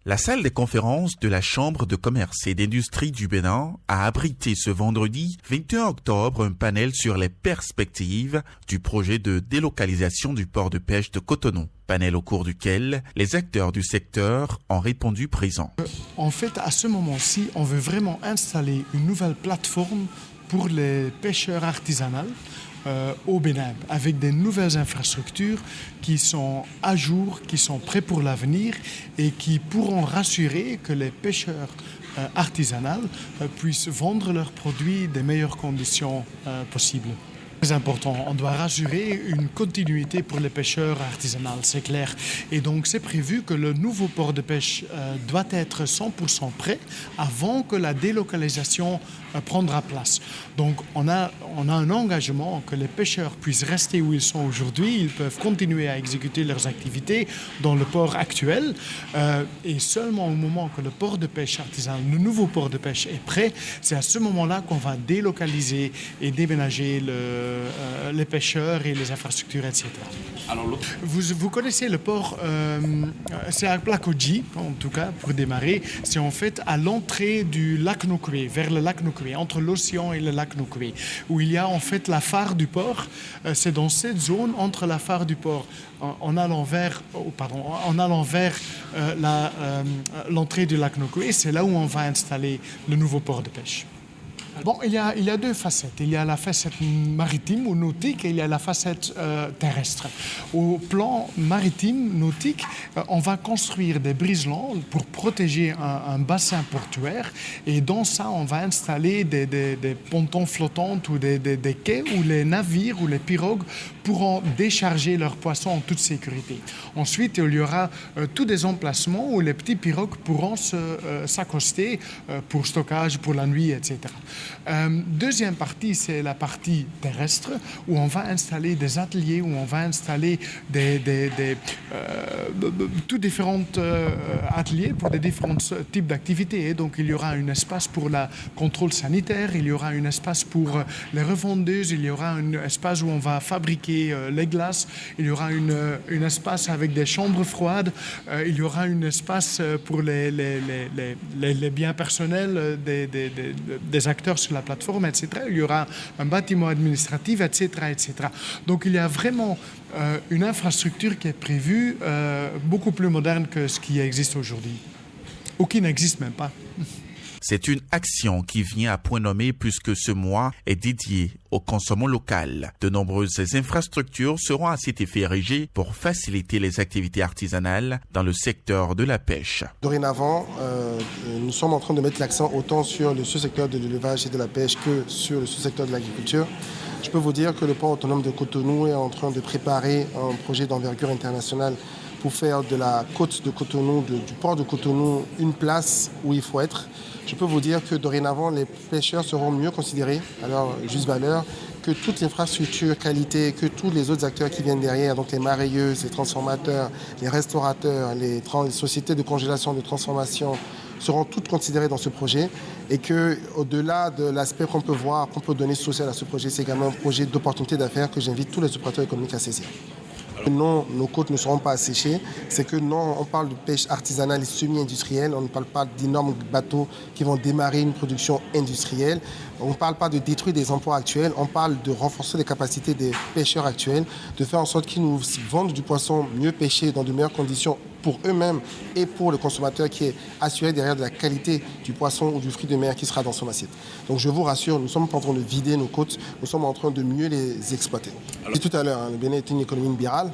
La salle des conférences de la Chambre de commerce et d'industrie du Bénin a abrité ce vendredi 21 octobre un panel sur les perspectives du projet de délocalisation du port de pêche de Cotonou. Panel au cours duquel les acteurs du secteur ont répondu présents. En fait, à ce moment-ci, on veut vraiment installer une nouvelle plateforme pour les pêcheurs artisanaux au Bénin, avec des nouvelles infrastructures qui sont à jour, qui sont prêts pour l'avenir et qui pourront rassurer que les pêcheurs artisanaux puissent vendre leurs produits des meilleures conditions possibles. C'est important, on doit rassurer une continuité pour les pêcheurs artisanaux, c'est clair. Et donc c'est prévu que le nouveau port de pêche doit être 100% prêt avant que la délocalisation prendra place. Donc on a un engagement que les pêcheurs puissent rester où ils sont aujourd'hui, ils peuvent continuer à exécuter leurs activités dans le port actuel et seulement au moment que le port de pêche artisanal, le nouveau port de pêche est prêt, c'est à ce moment-là qu'on va délocaliser et déménager les pêcheurs et les infrastructures, etc. Alors, vous connaissez le port, c'est à Plakodji, en tout cas, pour démarrer. C'est en fait à l'entrée du lac Nokoué, vers le lac Nokoué, entre l'océan et le lac Nokoué, où il y a en fait la phare du port. C'est dans cette zone, entre la phare du port, en allant vers l'entrée du lac Nokoué, c'est là où on va installer le nouveau port de pêche. Bon, il y a deux facettes. Il y a la facette maritime ou nautique et il y a la facette terrestre. Au plan maritime, nautique, on va construire des brises-landes pour protéger un bassin portuaire et dans ça, on va installer des pontons flottants ou des quais où les navires ou les pirogues pourront décharger leurs poissons en toute sécurité. Ensuite, il y aura tous des emplacements où les petits pirogues pourront s'accoster pour stockage, pour la nuit, etc. Deuxième partie, c'est la partie terrestre où on va installer des ateliers, où on va installer tous différents ateliers pour des différents types d'activités. Et donc, il y aura un espace pour le contrôle sanitaire, il y aura un espace pour les revendeuses, il y aura un espace où on va fabriquer les glaces, il y aura un espace avec des chambres froides, il y aura un espace pour les biens personnels des acteurs sur la plateforme, etc. Il y aura un bâtiment administratif, etc., etc. Donc il y a vraiment une infrastructure qui est prévue beaucoup plus moderne que ce qui existe aujourd'hui, ou qui n'existe même pas. C'est une action qui vient à point nommé puisque ce mois est dédié au consommation local. De nombreuses infrastructures seront à cet effet érigées pour faciliter les activités artisanales dans le secteur de la pêche. Dorénavant, nous sommes en train de mettre l'accent autant sur le sous-secteur de l'élevage et de la pêche que sur le sous-secteur de l'agriculture. Je peux vous dire que le port autonome de Cotonou est en train de préparer un projet d'envergure internationale pour faire de la côte de Cotonou, du port de Cotonou, une place où il faut être. Je peux vous dire que dorénavant, les pêcheurs seront mieux considérés à leur juste valeur, que toute l'infrastructure qualité, que tous les autres acteurs qui viennent derrière, donc les marailleuses, les transformateurs, les restaurateurs, les sociétés de congélation, de transformation, seront toutes considérées dans ce projet et qu'au-delà de l'aspect qu'on peut voir, qu'on peut donner social à ce projet, c'est également un projet d'opportunité d'affaires que j'invite tous les opérateurs économiques à saisir. Non, nos côtes ne seront pas asséchées. C'est que non, on parle de pêche artisanale et semi-industrielle. On ne parle pas d'énormes bateaux qui vont démarrer une production industrielle. On ne parle pas de détruire des emplois actuels. On parle de renforcer les capacités des pêcheurs actuels, de faire en sorte qu'ils nous vendent du poisson mieux pêché dans de meilleures conditions pour eux-mêmes et pour le consommateur qui est assuré derrière de la qualité du poisson ou du fruit de mer qui sera dans son assiette. Donc je vous rassure, nous ne sommes pas en train de vider nos côtes, nous sommes en train de mieux les exploiter. Je disais tout à l'heure, le Bénin est une économie birale,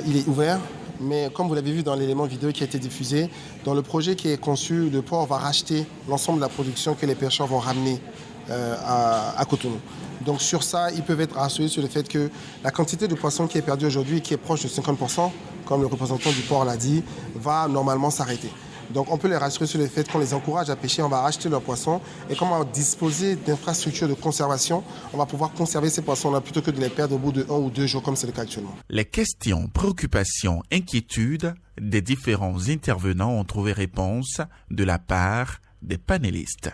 il est ouvert, mais comme vous l'avez vu dans l'élément vidéo qui a été diffusé, dans le projet qui est conçu, le port va racheter l'ensemble de la production que les pêcheurs vont ramener à Cotonou. Donc sur ça, ils peuvent être rassurés sur le fait que la quantité de poissons qui est perdue aujourd'hui, qui est proche de 50%, comme le représentant du port l'a dit, va normalement s'arrêter. Donc on peut les rassurer sur le fait qu'on les encourage à pêcher, on va racheter leurs poissons et comme on va disposer d'infrastructures de conservation, on va pouvoir conserver ces poissons-là plutôt que de les perdre au bout de 1 ou 2 jours comme c'est le cas actuellement. Les questions, préoccupations, inquiétudes des différents intervenants ont trouvé réponse de la part des panélistes.